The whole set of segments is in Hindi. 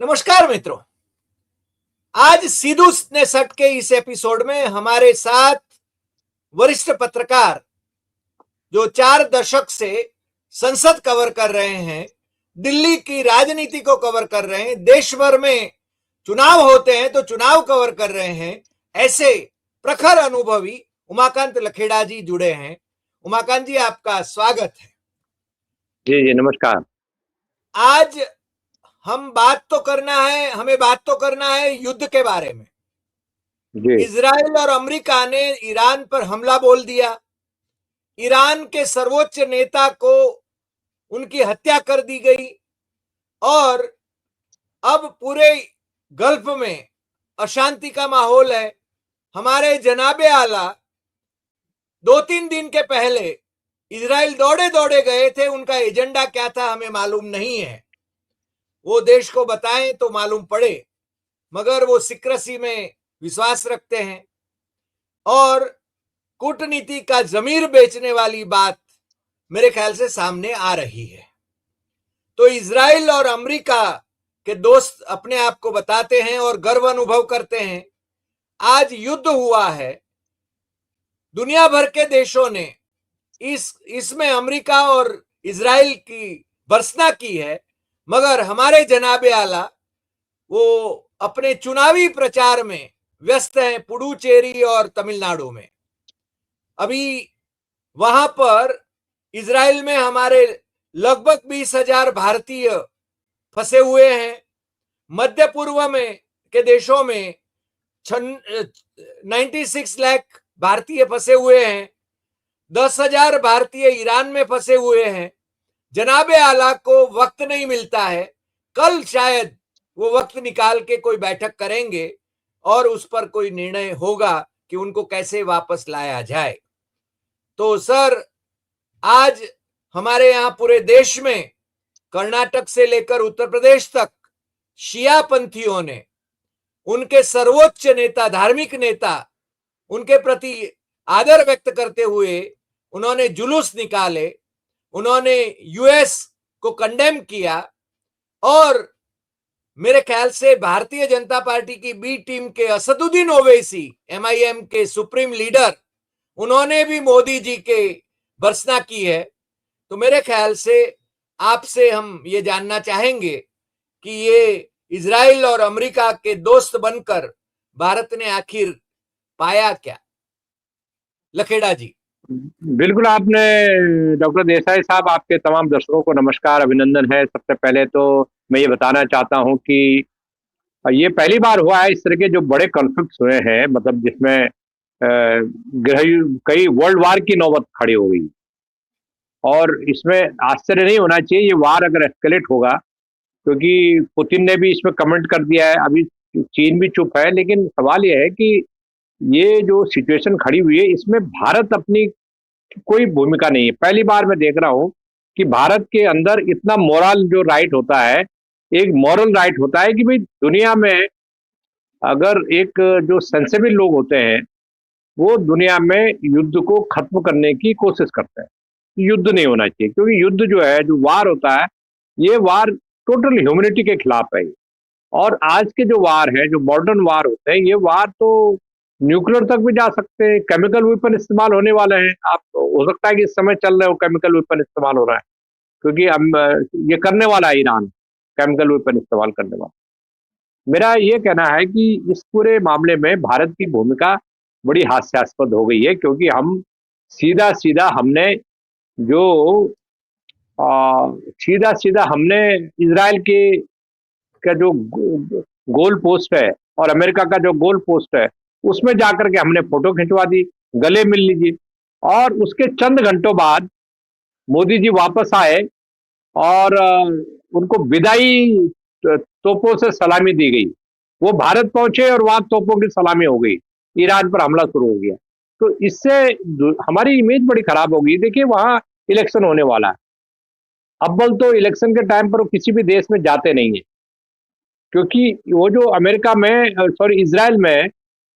नमस्कार मित्रों। आज सीधू ने सट के इस एपिसोड में हमारे साथ वरिष्ठ पत्रकार जो 4 दशक से संसद कवर कर रहे हैं, दिल्ली की राजनीति को कवर कर रहे हैं, देश भर में चुनाव होते हैं तो चुनाव कवर कर रहे हैं, ऐसे प्रखर अनुभवी उमाकांत लखेड़ा जी जुड़े हैं। उमाकांत जी, आपका स्वागत है। जी जी, नमस्कार। आज हमें बात तो करना है युद्ध के बारे में। जी इजराइल और अमेरिका ने ईरान पर हमला बोल दिया। ईरान के सर्वोच्च नेता को उनकी हत्या कर दी गई और अब पूरे गल्फ में अशांति का माहौल है। हमारे जनाबे आला 2-3 दिन के पहले इजराइल दौड़े दौड़े गए थे। उनका एजेंडा क्या था हमें मालूम नहीं है, वो देश को बताएं तो मालूम पड़े, मगर वो सिक्रेसी में विश्वास रखते हैं और कूटनीति का जमीर बेचने वाली बात मेरे ख्याल से सामने आ रही है। तो इजराइल और अमेरिका के दोस्त अपने आप को बताते हैं और गर्व अनुभव करते हैं। आज युद्ध हुआ है, दुनिया भर के देशों ने इसमें अमेरिका और इजराइल की भर्त्सना की है, मगर हमारे जनाबे आला वो अपने चुनावी प्रचार में व्यस्त हैं पुडुचेरी और तमिलनाडु में। अभी वहां पर इजराइल में हमारे लगभग 20,000 भारतीय फंसे हुए हैं। मध्य पूर्व में के देशों में 96 लाख भारतीय फंसे हुए हैं। 10,000 भारतीय ईरान में फंसे हुए हैं। जनाबे आला को वक्त नहीं मिलता है। कल शायद वो वक्त निकाल के कोई बैठक करेंगे और उस पर कोई निर्णय होगा कि उनको कैसे वापस लाया जाए। तो सर, आज हमारे यहाँ पूरे देश में कर्नाटक से लेकर उत्तर प्रदेश तक शिया पंथियों ने उनके सर्वोच्च नेता, धार्मिक नेता, उनके प्रति आदर व्यक्त करते हुए उन्होंने जुलूस निकाले, उन्होंने यूएस को कंडेम किया और मेरे ख्याल से भारतीय जनता पार्टी की बी टीम के असदुद्दीन ओवैसी, एमआईएम के सुप्रीम लीडर, उन्होंने भी मोदी जी के भर्त्सना की है। तो मेरे ख्याल से आपसे हम ये जानना चाहेंगे कि ये इजराइल और अमेरिका के दोस्त बनकर भारत ने आखिर पाया क्या। लखेड़ा जी। बिल्कुल, आपने डॉक्टर देसाई साहब, आपके तमाम दर्शकों को नमस्कार, अभिनंदन है। सबसे पहले तो मैं ये बताना चाहता हूं कि ये पहली बार हुआ है इस तरह के जो बड़े कॉन्फ्लिक्ट्स हुए हैं, मतलब जिसमें कई वर्ल्ड वार की नौबत खड़ी हो गई। और इसमें आश्चर्य नहीं होना चाहिए ये वार अगर एस्केलेट होगा, क्योंकि पुतिन ने भी इसमें कमेंट कर दिया है, अभी चीन भी चुप है। लेकिन सवाल यह है कि ये जो सिचुएशन खड़ी हुई है इसमें भारत अपनी कोई भूमिका नहीं है। पहली बार मैं देख रहा हूं कि भारत के अंदर इतना मोरल जो राइट होता है, एक मॉरल राइट होता है कि भाई दुनिया में अगर एक जो सेंसिबल लोग होते हैं वो दुनिया में युद्ध को खत्म करने की कोशिश करते हैं। युद्ध नहीं होना चाहिए, क्योंकि युद्ध जो है, जो वार होता है, ये वार टोटल ह्यूमैनिटी के खिलाफ है। और आज के जो वार है, जो मॉडर्न वार होते हैं, ये वार तो न्यूक्लियर तक भी जा सकते हैं, केमिकल वेपन इस्तेमाल होने वाले हैं। आप हो सकता है कि इस समय चल रहे हो केमिकल वेपन इस्तेमाल हो रहा है, क्योंकि हम ये करने वाला है ईरान, केमिकल वेपन इस्तेमाल करने वाला। मेरा ये कहना है कि इस पूरे मामले में भारत की भूमिका बड़ी हास्यास्पद हो गई है, क्योंकि हम सीधा सीधा हमने जो सीधा सीधा हमने इसराइल के का जो गोल पोस्ट है और अमेरिका का जो गोल पोस्ट है उसमें जाकर के हमने फोटो खिंचवा दी, गले मिल लीजिए। और उसके चंद घंटों बाद मोदी जी वापस आए और उनको विदाई तोपों से सलामी दी गई। वो भारत पहुंचे और वहां तोपों की सलामी हो गई, ईरान पर हमला शुरू हो गया। तो इससे हमारी इमेज बड़ी खराब हो गई। देखिए, वहां इलेक्शन होने वाला है। अव्वल तो इलेक्शन के टाइम पर वो किसी भी देश में जाते नहीं है, क्योंकि वो जो अमेरिका में, सॉरी, इजराइल में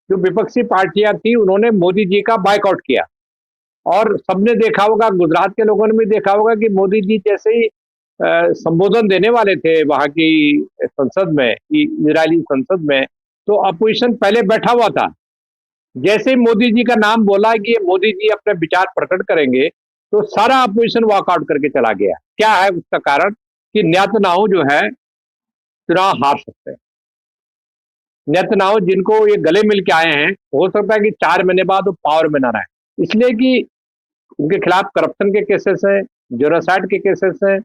जो विपक्षी पार्टियां थी उन्होंने मोदी जी का बायकॉट किया। और सबने देखा होगा, गुजरात के लोगों ने भी देखा होगा कि मोदी जी जैसे ही संबोधन देने वाले थे वहां की संसद में, इजरायली संसद में, तो अपोजिशन पहले बैठा हुआ था। जैसे ही मोदी जी का नाम बोला कि ये मोदी जी अपने विचार प्रकट करेंगे, तो सारा अपोजिशन वॉकआउट करके चला गया। क्या है उसका कारण? कि नेतन्याहू जो है चुनाव हार सकते हैं। नेतन्याहू जिनको ये गले मिल के आए हैं, हो सकता है कि 4 महीने बाद वो पावर में ना रहे, इसलिए कि उनके खिलाफ करप्शन के केसेस हैं, जेनोसाइड के केसेस हैं,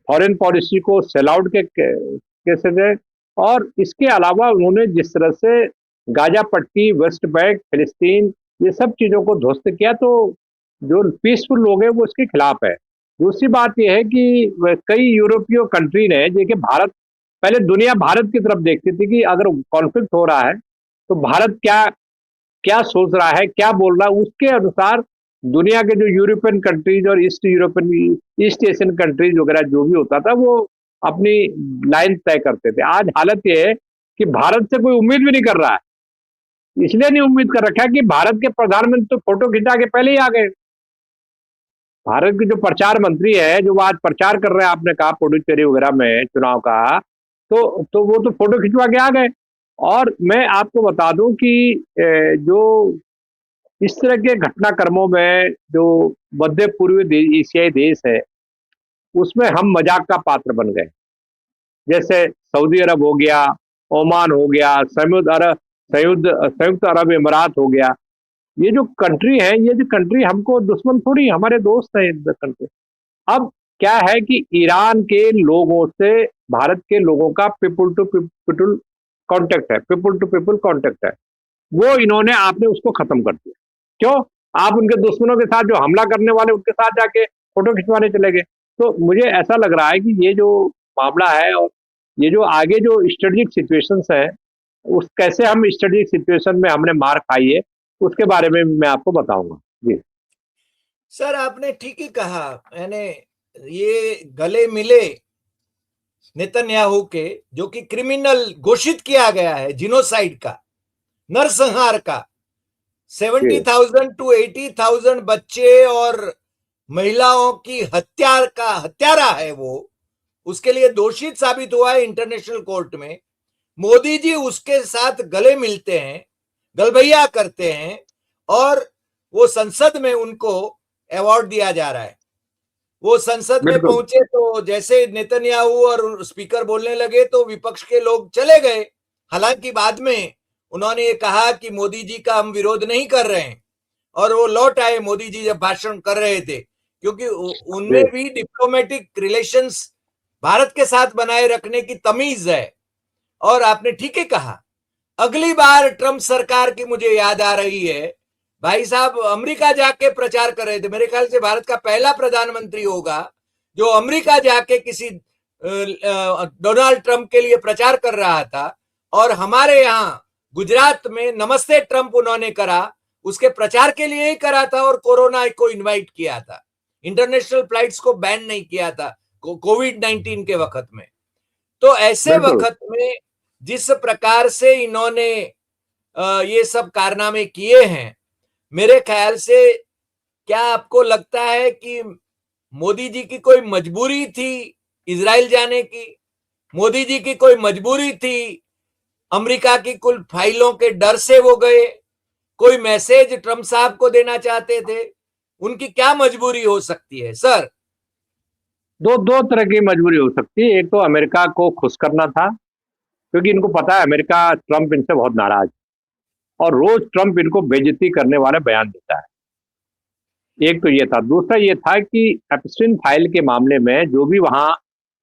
फॉरेन पॉलिसी को सेल आउट के केसेस है, और इसके अलावा उन्होंने जिस तरह से गाजा पट्टी, वेस्ट बैंक, फिलिस्तीन, ये सब चीजों को ध्वस्त किया, तो जो पीसफुल लोग हैं वो इसके खिलाफ है। दूसरी बात यह है कि कई यूरोपीय कंट्री ने, देखिए भारत, पहले दुनिया भारत की तरफ देखती थी कि अगर कॉन्फ्लिक्ट हो रहा है तो भारत क्या क्या सोच रहा है, क्या बोल रहा है, उसके अनुसार दुनिया के जो यूरोपियन कंट्रीज और ईस्ट एशियन कंट्रीज वगैरह जो भी होता था, वो अपनी लाइन तय करते थे। आज हालत यह है कि भारत से कोई उम्मीद भी नहीं कर रहा है। इसलिए नहीं उम्मीद कर रखा है कि भारत के प्रधानमंत्री तो फोटो खिंचा के पहले ही आ गए। भारत के जो प्रचार मंत्री है, जो आज प्रचार कर रहे हैं, आपने कहा पुडुचेरी वगैरह में चुनाव का, तो वो तो फोटो खिंचवा के आ गए। और मैं आपको बता दूं कि जो इस तरह के घटनाक्रमों में जो मध्य पूर्वी एशियाई देश है, उसमें हम मजाक का पात्र बन गए। जैसे सऊदी अरब हो गया, ओमान हो गया, संयुक्त अरब इमारात हो गया। ये जो कंट्री है, ये जो कंट्री हमको दुश्मन थोड़ी, हमारे दोस्त है ये कंट्री। अब क्या है कि ईरान के लोगों से भारत के लोगों का पीपुल टू पीपुल कांटेक्ट है, पीपुल टू पीपुल कांटेक्ट है, वो इन्होंने, आपने उसको खत्म कर दिया। क्यों? आप उनके दुश्मनों के साथ, जो हमला करने वाले, उनके साथ जाके फोटो खिंचवाने चले गए। तो मुझे ऐसा लग रहा है कि ये जो मामला है, और ये जो आगे जो स्ट्रेटेजिक सिचुएशंस है, उस कैसे हम स्ट्रेटेजिक सिचुएशन में हमने मार खाई है, उसके बारे में मैं आपको बताऊंगा। जी सर, आपने ठीक ही कहा। मैंने ये गले मिले नेतन्याहू के, जो कि क्रिमिनल घोषित किया गया है, जिनोसाइड का, नरसंहार का, 70,000 टू 80,000 बच्चे और महिलाओं की हत्यारा है वो, उसके लिए दोषित साबित हुआ है इंटरनेशनल कोर्ट में। मोदी जी उसके साथ गले मिलते हैं, गलभैया करते हैं, और वो संसद में उनको अवार्ड दिया जा रहा है। वो संसद में बिल्कुल। पहुंचे तो जैसे नेतन्याहू और स्पीकर बोलने लगे तो विपक्ष के लोग चले गए। हालांकि बाद में उन्होंने ये कहा कि मोदी जी का हम विरोध नहीं कर रहे हैं, और वो लौट आए मोदी जी जब भाषण कर रहे थे, क्योंकि उनमें भी डिप्लोमेटिक रिलेशंस भारत के साथ बनाए रखने की तमीज है। और आपने ठीक ही कहा, अगली बार ट्रंप सरकार की मुझे याद आ रही है, भाई साहब अमेरिका जाके प्रचार कर रहे थे। मेरे ख्याल से भारत का पहला प्रधानमंत्री होगा जो अमेरिका जाके किसी डोनाल्ड ट्रंप के लिए प्रचार कर रहा था। और हमारे यहाँ गुजरात में नमस्ते ट्रंप उन्होंने करा, उसके प्रचार के लिए ही करा था, और कोरोना को इनवाइट किया था, इंटरनेशनल फ्लाइट्स को बैन नहीं किया था कोविड-19 के वक्त में। तो ऐसे बिल्कुल। वक्त में जिस प्रकार से इन्होंने ये सब कारनामे किए हैं, मेरे ख्याल से, क्या आपको लगता है कि मोदी जी की कोई मजबूरी थी इजराइल जाने की? मोदी जी की कोई मजबूरी थी अमेरिका की कुल फाइलों के डर से वो गए? कोई मैसेज ट्रंप साहब को देना चाहते थे? उनकी क्या मजबूरी हो सकती है सर? दो दो तरह की मजबूरी हो सकती है। एक तो अमेरिका को खुश करना था, क्योंकि इनको पता है अमेरिका, ट्रंप इनसे बहुत नाराज, और रोज ट्रंप इनको बेइज्जती करने वाले बयान देता है। एक तो ये था। दूसरा ये था कि एप्स्टीन फाइल के मामले में जो भी वहां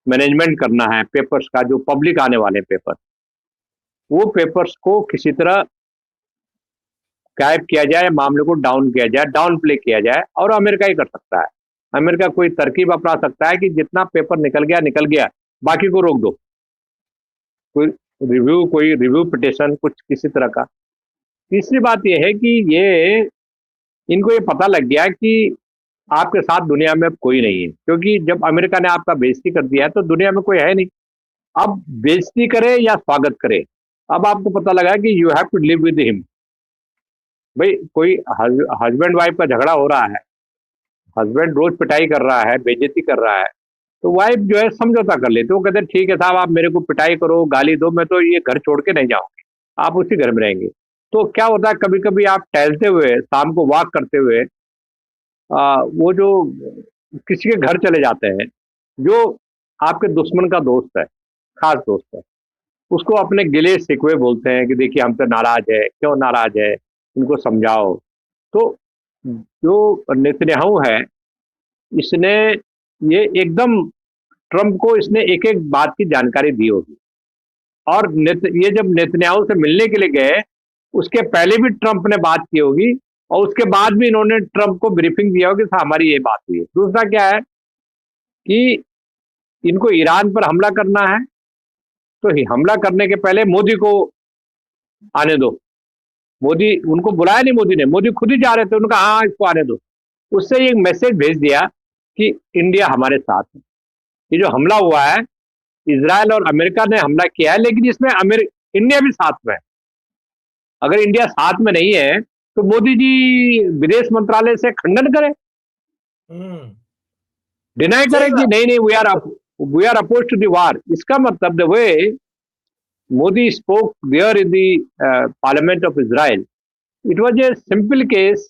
मैनेजमेंट करना है पेपर्स का, जो पब्लिक आने वाले पेपर, वो पेपर्स को किसी तरह गायब किया जाए, मामले को डाउन किया जाए, डाउन प्ले किया जाए, और अमेरिका ही कर सकता है। अमेरिका कोई तरकीब अपना सकता है कि जितना पेपर निकल गया, बाकी को रोक दो। कोई रिव्यू पिटिशन, कुछ किसी तरह का। तीसरी बात यह है कि इनको ये पता लग गया कि आपके साथ दुनिया में कोई नहीं है, क्योंकि जब अमेरिका ने आपका बेइज्जती कर दिया है तो दुनिया में कोई है नहीं। अब बेइज्जती करे या स्वागत करे, अब आपको पता लगा कि you have to live with him. भाई कोई हस्बैंड वाइफ का झगड़ा हो रहा है, हस्बैंड रोज पिटाई कर रहा है, बेइज्जती कर रहा है, तो वाइफ जो है समझौता कर लेते, वो कहते हैं ठीक है साहब, आप मेरे को पिटाई करो, गाली दो, मैं तो ये घर छोड़ के नहीं जाऊंगी, आप उसी घर में रहेंगे। तो क्या होता है, कभी कभी आप टहलते हुए, शाम को वॉक करते हुए, वो जो किसी के घर चले जाते हैं, जो आपके दुश्मन का दोस्त है, खास दोस्त है, उसको अपने गिले शिकवे बोलते हैं कि देखिए हम तो नाराज है, क्यों नाराज है, इनको समझाओ। तो जो नेतन्याहू है, इसने ये एकदम ट्रंप को इसने एक एक बात की जानकारी दी होगी। और ये जब नेतन्याहू से मिलने के लिए गए, उसके पहले भी ट्रंप ने बात की होगी, और उसके बाद भी इन्होंने ट्रंप को ब्रीफिंग दिया होगी, हमारी ये बात हुई है। दूसरा क्या है कि इनको ईरान पर हमला करना है, तो हमला करने के पहले मोदी को आने दो। मोदी, उनको बुलाया नहीं मोदी ने, मोदी खुद ही जा रहे थे, उनका हाँ इसको आने दो। उससे एक मैसेज भेज दिया कि इंडिया हमारे साथ है। ये जो हमला हुआ है, इजराइल और अमेरिका ने हमला किया है, लेकिन इसमें इंडिया भी साथ में है। अगर इंडिया साथ में नहीं है तो मोदी जी विदेश मंत्रालय से खंडन करें, डिनाई सही करें कि बात। नहीं नहीं, we are oppose to the war. इसका मतलब the way Modi spoke there in the parliament of Israel, it was a simple case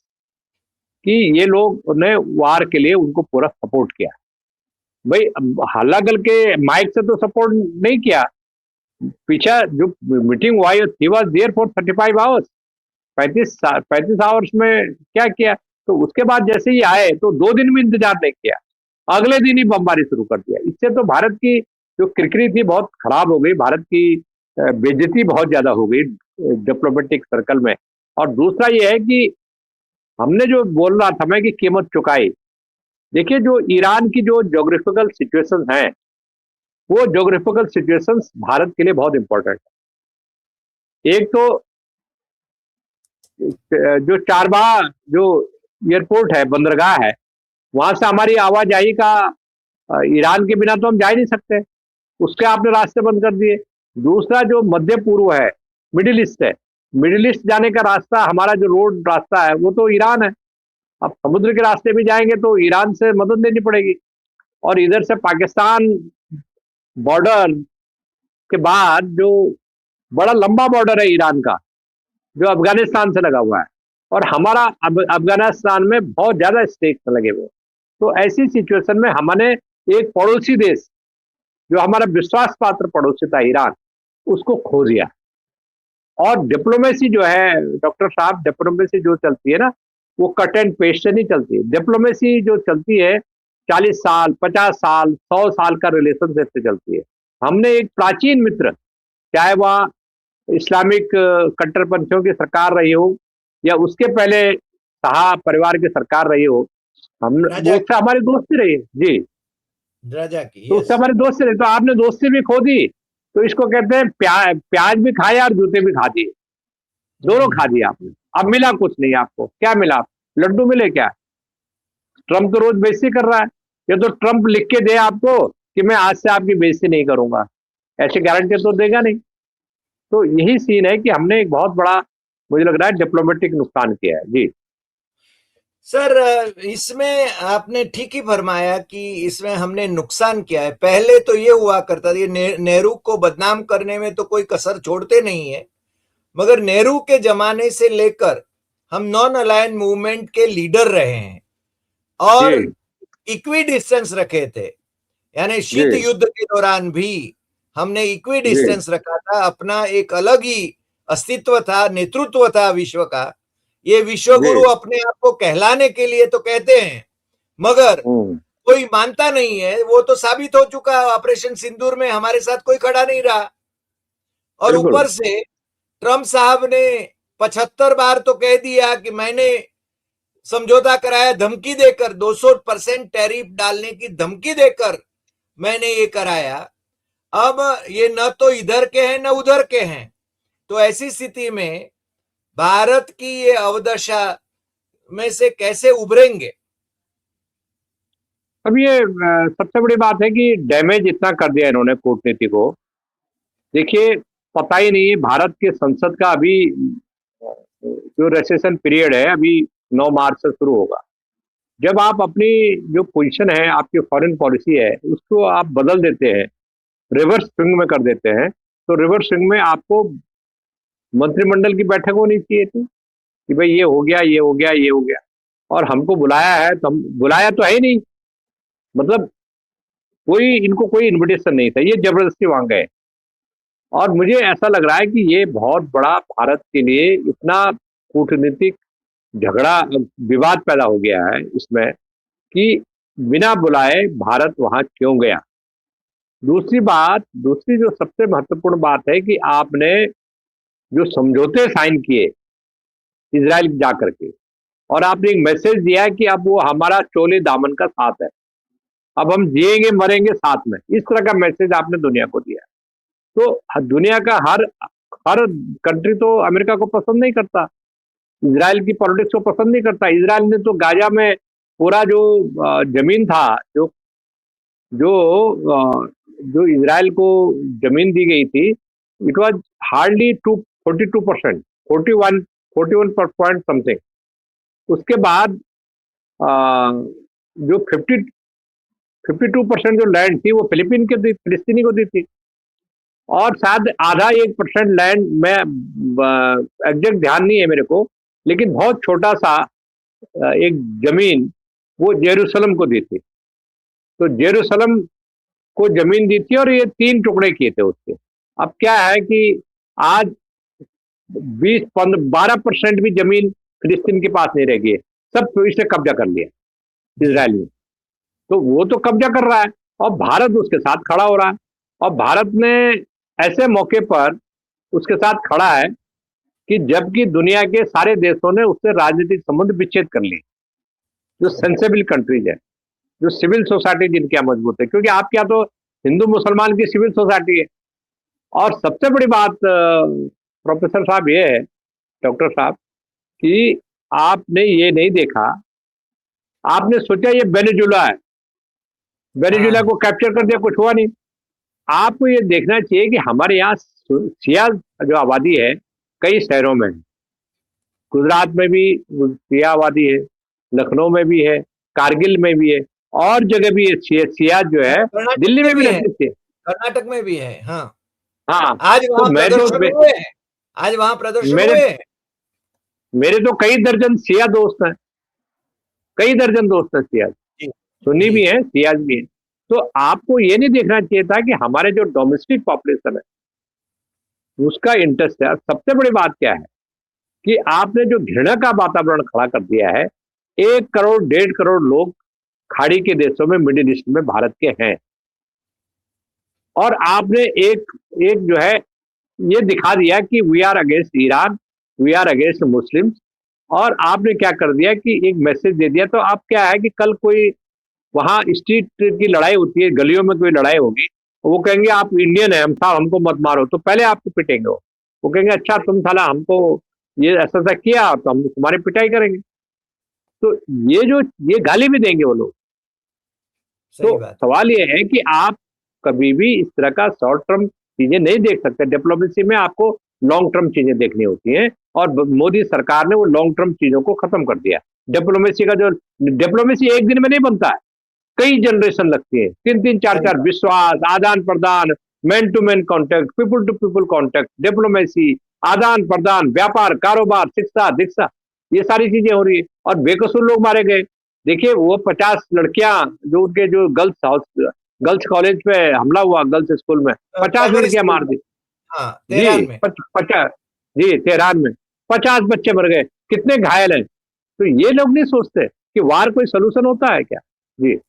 कि ये लोग ने वार के लिए उनको पूरा सपोर्ट किया। भाई हल्ला करके माइक से तो सपोर्ट नहीं किया, पीछे जो मीटिंग हुआ he was there for 35 hours, 35 hours में क्या किया। तो उसके बाद जैसे ही आए तो 2 दिन भी इंतजार नहीं किया, अगले दिन ही बमबारी शुरू कर दिया। इससे तो भारत की जो क्रिकेट थी बहुत खराब हो गई, भारत की बेइज्जती बहुत ज्यादा हो गई डिप्लोमेटिक सर्कल में। और दूसरा ये है कि हमने जो बोल रहा था मैं कि कीमत चुकाई, देखिए जो ईरान की जो ज्योग्राफिकल सिचुएशन है, वो ज्योग्राफिकल सिचुएशंस भारत के लिए बहुत इंपॉर्टेंट है। एक तो जो चारबाग जो एयरपोर्ट है, बंदरगाह है, वहां से हमारी आवाजाही का ईरान के बिना तो हम जा ही नहीं सकते, उसके आपने रास्ते बंद कर दिए। दूसरा जो मध्य पूर्व है, मिडिल ईस्ट है, मिडिल ईस्ट जाने का रास्ता, हमारा जो रोड रास्ता है वो तो ईरान है। अब समुद्र के रास्ते भी जाएंगे तो ईरान से मदद लेनी पड़ेगी। और इधर से पाकिस्तान बॉर्डर के बाद जो बड़ा लंबा बॉर्डर है ईरान का, जो अफगानिस्तान से लगा हुआ है, और हमारा अफगानिस्तान में बहुत ज्यादा स्टेक्स लगे हुए। तो ऐसी सिचुएशन में हमने एक पड़ोसी देश, जो हमारा विश्वास पात्र पड़ोसी था ईरान, उसको खो दिया। और डिप्लोमेसी जो है डॉक्टर साहब, डिप्लोमेसी जो चलती है ना, वो कट एंड पेस्ट से नहीं चलती है। डिप्लोमेसी जो चलती है 40 साल, 50 साल, 100 साल का रिलेशनशिप से चलती है। हमने एक प्राचीन मित्र, चाहे वह इस्लामिक कट्टरपंथियों की सरकार रही हो या उसके पहले शाह परिवार की सरकार रही हो, हम वो उससे हमारी दोस्ती रही है जी, राजा की, तो उससे हमारी दोस्ती रही। तो आपने दोस्ती भी खो दी, तो इसको कहते हैं प्याज भी खाए और जूते भी खा दिए, दोनों खा दिए आपने। अब मिला कुछ नहीं आपको, क्या मिला? लड्डू मिले क्या? ट्रंप तो रोज बेइज्जती कर रहा है, ये तो ट्रंप लिख के दे आपको कि मैं आज से आपकी बेइज्जती नहीं करूंगा, ऐसे गारंटी तो देगा नहीं। तो यही सीन है कि हमने एक बहुत बड़ा, मुझे लग रहा है, डिप्लोमेटिक नुकसान किया है जी। सर, इसमें आपने ठीक ही फरमाया कि इसमें हमने नुकसान किया है। पहले तो ये हुआ करता था, ये नेहरू को बदनाम करने में तो कोई कसर छोड़ते नहीं है, मगर नेहरू के जमाने से लेकर हम नॉन अलायन मूवमेंट के लीडर रहे हैं और इक्वी डिस्टेंस रखे थे, यानी शीत युद्ध के दौरान भी हमने इक्वी डिस्टेंस रखा था। अपना एक अलग ही अस्तित्व था, नेतृत्व था विश्व का। ये विश्व गुरु अपने आप को कहलाने के लिए तो कहते हैं, मगर कोई मानता नहीं है। वो तो साबित हो चुका, ऑपरेशन सिंदूर में हमारे साथ कोई खड़ा नहीं रहा। और ऊपर से ट्रंप साहब ने 75 बार तो कह दिया कि मैंने समझौता कराया, धमकी देकर 200% टैरिफ डालने की धमकी देकर मैंने ये कराया। अब ये न तो इधर के हैं न उधर के हैं, तो ऐसी स्थिति में भारत की ये अवदशा में से कैसे उभरेंगे? अब ये सबसे बड़ी बात है कि डैमेज इतना कर दिया इन्होंने कूटनीति को। देखिए, पता ही नहीं भारत के संसद का अभी जो रेसेशन पीरियड है, अभी 9 मार्च से शुरू होगा। जब आप अपनी जो पोजीशन है, आपकी फॉरेन पॉलिसी है, उसको आप बदल देते हैं, रिवर्स स्विंग में कर देते हैं, तो रिवर्स स्विंग में आपको मंत्रिमंडल की बैठक होनी चाहिए थी कि भाई ये हो गया, ये हो गया, ये हो गया। और हमको बुलाया है, तो हम बुलाया तो है ही नहीं, मतलब कोई इनको कोई इनविटेशन नहीं था, ये जबरदस्ती वहां गए। और मुझे ऐसा लग रहा है कि ये बहुत बड़ा भारत के लिए इतना कूटनीतिक झगड़ा, विवाद पैदा हो गया है इसमें कि बिना बुलाए भारत वहां क्यों गया। दूसरी बात, दूसरी जो सबसे महत्वपूर्ण बात है कि आपने जो समझौते साइन किए इजराइल जा करके, और आपने एक मैसेज दिया है कि अब वो हमारा चोले दामन का साथ है, अब हम जिएंगे मरेंगे साथ में, इस तरह का मैसेज आपने दुनिया को दिया। तो दुनिया का हर हर कंट्री तो अमेरिका को पसंद नहीं करता, इजराइल की पॉलिटिक्स को पसंद नहीं करता। इजराइल ने तो गाजा में पूरा जो जमीन था, जो जो अ, जो इजराइल को जमीन दी गई थी, it was hardly 42%, 41 point something. उसके बाद अ, जो 52% जो लैंड थी वो फिलीपीन के फिलिस्तीनी को दी थी, और शायद आधा 1% लैंड, में एग्जैक्ट ध्यान नहीं है मेरे को, लेकिन बहुत छोटा सा एक जमीन वो जेरूसलम को दी थी। तो जेरूसलम को जमीन दी थी और ये 3 टुकड़े किए थे उसके। अब क्या है कि आज 12% भी जमीन फिलिस्तीन के पास नहीं रह गई है, सब इसने कब्जा कर लिया इजराइल ने। तो वो तो कब्जा कर रहा है और भारत उसके साथ खड़ा हो रहा है, और भारत ने ऐसे मौके पर उसके साथ खड़ा है कि जबकि दुनिया के सारे देशों ने उससे राजनीतिक संबंध विच्छेद कर लिए, जो सेंसेबल कंट्रीज है, जो सिविल सोसाइटी जिनके यहाँ मजबूत है, क्योंकि आपके यहाँ तो हिंदू मुसलमान की सिविल सोसाइटी है। और सबसे बड़ी बात प्रोफेसर साहब ये है, डॉक्टर साहब, कि आपने ये नहीं देखा, आपने सोचा ये वेनेजुला है, वेनेजुला हाँ को कैप्चर कर दिया, कुछ हुआ नहीं। आपको ये देखना चाहिए कि हमारे यहाँ शिया जो आबादी है कई शहरों में है, गुजरात में भी शिया आबादी है, लखनऊ में भी है, कारगिल में भी है, और जगह भी शिया जो है, कर्नाटक दिल्ली में में भी भी है, रहते थे। कर्नाटक में भी है। हाँ, हाँ, आज तो वहां मैं तो प्रदर्शन हुए हैं, आज वहां प्रदर्शन मेरे हुए हैं। मेरे तो कई दर्जन शिया दोस्त हैं, कई दर्जन दोस्त हैं शिया, जी सुन्नी जी भी हैं, शिया भी हैं। तो आपको ये नहीं देखना चाहिए था कि हमारे जो डोमेस्टिक पॉपुलेशन है उसका इंटरेस्ट है। और सबसे बड़ी बात क्या है कि आपने जो घृणा का वातावरण खड़ा कर दिया है, 1 करोड़ 1.5 करोड़ लोग खाड़ी के देशों में, मिडिल ईस्ट में भारत के हैं, और आपने एक एक जो है ये दिखा दिया कि we are against Iran, we are against Muslims. और आपने क्या कर दिया कि एक मैसेज दे दिया। तो अब क्या है कि कल कोई वहां स्ट्रीट की लड़ाई होती है, गलियों में कोई लड़ाई होगी, वो कहेंगे आप इंडियन है, हम साहब हमको मत मारो, तो पहले आपको पिटेंगे। वो कहेंगे अच्छा तुम साला हमको ये ऐसा ऐसा किया तो हम तुम्हारी पिटाई करेंगे। तो ये गाली भी देंगे वो लोग। तो सही बात। सवाल ये है कि आप कभी भी इस तरह का शॉर्ट टर्म चीजें नहीं देख सकते। डिप्लोमेसी में आपको लॉन्ग टर्म चीजें देखनी होती हैं, और मोदी सरकार ने वो लॉन्ग टर्म चीजों को खत्म कर दिया। डिप्लोमेसी का जो डिप्लोमेसी एक दिन में नहीं बनता है, कई जनरेशन लगती है, 3-3 सही 4-4 बात। विश्वास, आदान प्रदान, man to man contact, people to people contact, diplomacy, आदान प्रदान, व्यापार, कारोबार, शिक्षा दीक्षा, ये सारी चीजें हो रही है, और बेकसूर लोग मारे गए। देखिए वो 50 लड़कियां जो उनके जो गर्ल्स कॉलेज पे हमला हुआ, गर्ल्स स्कूल में 50 प्राइमरी लड़कियां स्कूल मार में। दी। हाँ, जी तेहरान में। 50, जी तेहरान में 50 बच्चे मर गए, कितने घायल हैं। तो ये लोग नहीं सोचते कि वार कोई सोल्यूशन होता है क्या। जी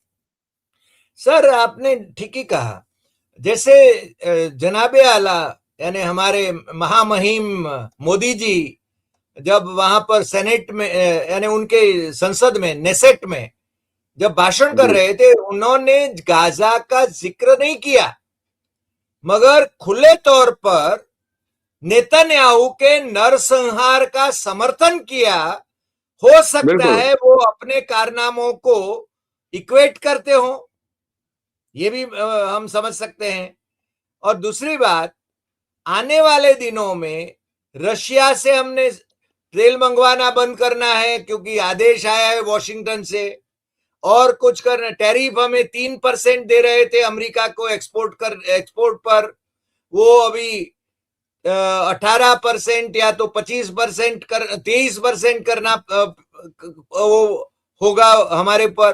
सर आपने ठीक ही कहा। जैसे जनाबे आला यानी हमारे महामहिम मोदी जी जब वहां पर सेनेट में यानी उनके संसद में, नेसेट में जब भाषण कर जी रहे थे, उन्होंने गाजा का जिक्र नहीं किया, मगर खुले तौर पर नेतन्याहू के नरसंहार का समर्थन किया। हो सकता बिल्कुल है वो अपने कारनामों को इक्वेट करते हो, ये भी हम समझ सकते हैं। और दूसरी बात, आने वाले दिनों में रशिया से हमने तेल मंगवाना बंद करना है क्योंकि आदेश आया है वॉशिंगटन से। और कुछ करना, टैरिफ हमें 3% दे रहे थे अमेरिका को एक्सपोर्ट पर, वो अभी 18% या तो 25% 23% करना वो होगा हमारे पर।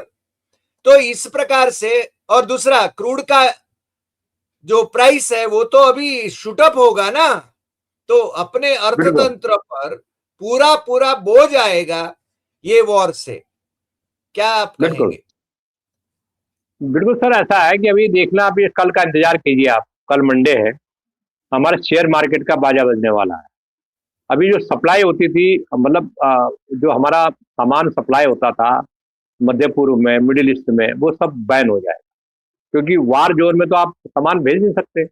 तो इस प्रकार से, और दूसरा क्रूड का जो प्राइस है वो तो अभी शूटअप होगा ना, तो अपने बिल्कुल अर्थतंत्र पर पूरा पूरा बोझ आएगा ये वॉर से। क्या आप बिल्कुल कहेंगे? बिल्कुल सर, ऐसा है कि अभी देखना, अभी कल का इंतजार कीजिए आप। कल मंडे है, हमारे शेयर मार्केट का बाजा बजने वाला है। अभी जो सप्लाई होती थी, मतलब जो हमारा सामान सप्लाई होता था मध्य पूर्व में, मिडिल ईस्ट में, वो सब बैन हो जाए, क्योंकि वार जोन में तो आप सामान भेज नहीं सकते।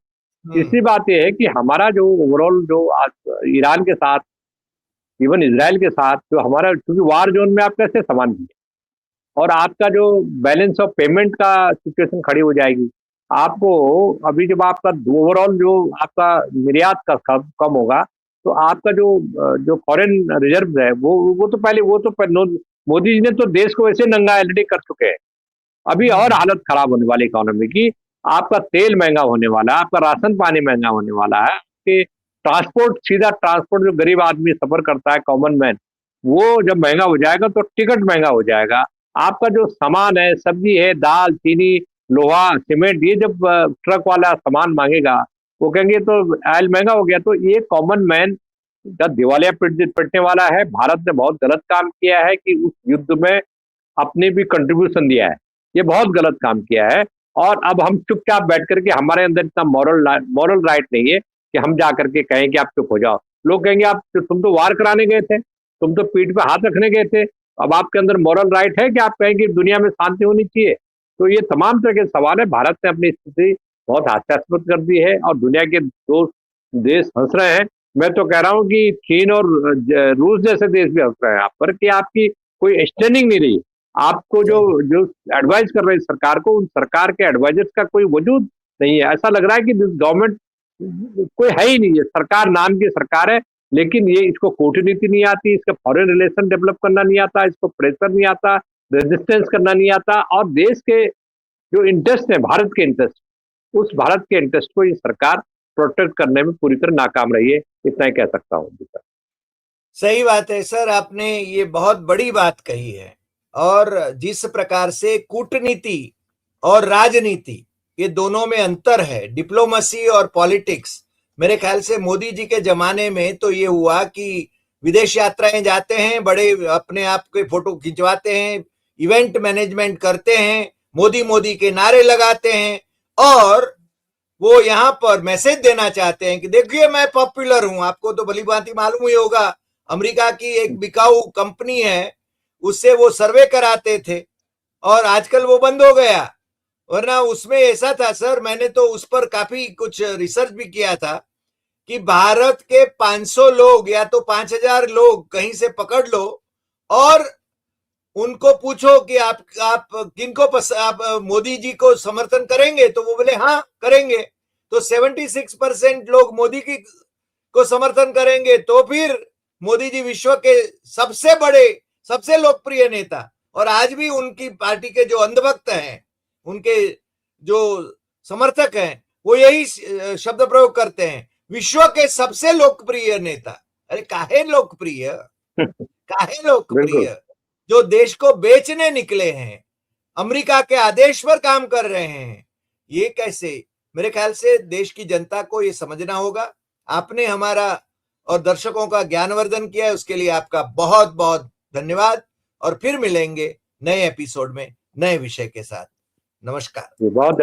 तीसरी बात यह है कि हमारा जो ओवरऑल जो ईरान के साथ, इवन इसराइल के साथ जो हमारा, क्योंकि वार जोन में आप कैसे सामान भेजें, और आपका जो बैलेंस ऑफ पेमेंट का सिचुएशन खड़ी हो जाएगी। आपको अभी जब आपका ओवरऑल जो आपका निर्यात का कम होगा, तो आपका जो जो फॉरेन रिजर्व है वो तो पहले मोदी जी ने तो देश को वैसे नंगा ऑलरेडी कर चुके हैं। अभी और हालत खराब होने वाली इकोनॉमी की। आपका तेल महंगा होने वाला है, आपका राशन पानी महंगा होने वाला है, आपके ट्रांसपोर्ट, सीधा ट्रांसपोर्ट जो गरीब आदमी सफर करता है, कॉमन मैन, वो जब महंगा हो जाएगा तो टिकट महंगा हो जाएगा। आपका जो सामान है, सब्जी है, दाल, चीनी, लोहा, सीमेंट, ये जब ट्रक वाला सामान मांगेगा, वो कहेंगे तो ऑयल महंगा हो गया। तो ये कॉमन मैन जब दिवालिया पिटने वाला है। भारत ने बहुत गलत काम किया है कि उस युद्ध में अपने भी कंट्रीब्यूशन दिया है, ये बहुत गलत काम किया है। और अब हम चुपचाप बैठ करके, हमारे अंदर इतना मॉरल राइट नहीं है कि हम जा करके कहें कि आप चुप हो जाओ। लोग कहेंगे आप, तुम तो वार कराने गए थे, तुम तो पीठ पे हाथ रखने गए थे, अब आपके अंदर मॉरल राइट है कि आप कहें कि दुनिया में शांति होनी चाहिए? तो ये तमाम तरह के सवाल है। भारत ने अपनी स्थिति बहुत हास्यास्पद कर दी है, और दुनिया के दो देश हंस रहे हैं। मैं तो कह रहा हूँ कि चीन और रूस जैसे देश भी हंस रहे हैं आप पर, कि आपकी कोई स्टैंडिंग नहीं रही। आपको जो जो एडवाइस कर रहे हैं सरकार को, उन सरकार के एडवाइजर्स का कोई वजूद नहीं है। ऐसा लग रहा है कि गवर्नमेंट कोई है ही नहीं है, सरकार नाम की सरकार है, लेकिन ये, इसको कूटनीति नहीं आती, इसका फॉरेन रिलेशन डेवलप करना नहीं आता, इसको प्रेशर नहीं आता, रेजिस्टेंस करना नहीं आता, और देश के जो इंटरेस्ट है, भारत के इंटरेस्ट, उस भारत के इंटरेस्ट को ये सरकार प्रोटेक्ट करने में पूरी तरह नाकाम रही है। इतना ही कह सकता हूँ सर। सही बात है सर, आपने ये बहुत बड़ी बात कही है। और जिस प्रकार से कूटनीति और राजनीति, ये दोनों में अंतर है, डिप्लोमेसी और पॉलिटिक्स। मेरे ख्याल से मोदी जी के जमाने में तो ये हुआ कि विदेश यात्राएं जाते हैं, बड़े अपने आप के फोटो खिंचवाते हैं, इवेंट मैनेजमेंट करते हैं, मोदी मोदी के नारे लगाते हैं, और वो यहाँ पर मैसेज देना चाहते हैं कि देखिए मैं पॉपुलर हूं। आपको तो भली भांति मालूम ही होगा, अमेरिका की एक बिकाऊ कंपनी है, उससे वो सर्वे कराते थे, और आजकल वो बंद हो गया। वरना उसमें ऐसा था सर, मैंने तो उस पर काफी कुछ रिसर्च भी किया था, कि भारत के 500 लोग या तो 5000 लोग कहीं से पकड़ लो, और उनको पूछो कि आप किनको आप मोदी जी को समर्थन करेंगे, तो वो बोले हाँ करेंगे। तो 76% लोग मोदी की को समर्थन करेंगे, तो फिर मोदी जी विश्व के सबसे बड़े, सबसे लोकप्रिय नेता। और आज भी उनकी पार्टी के जो अंधभक्त हैं, उनके जो समर्थक हैं, वो यही शब्द प्रयोग करते हैं, विश्व के सबसे लोकप्रिय नेता। अरे काहे लोकप्रिय, काहे बिल्कुल लोकप्रिय? जो देश को बेचने निकले हैं, अमेरिका के आदेश पर काम कर रहे हैं, ये कैसे? मेरे ख्याल से देश की जनता को ये समझना होगा। आपने हमारा और दर्शकों का ज्ञानवर्धन किया है, उसके लिए आपका बहुत बहुत धन्यवाद। और फिर मिलेंगे नए एपिसोड में नए विषय के साथ। नमस्कार। बहुत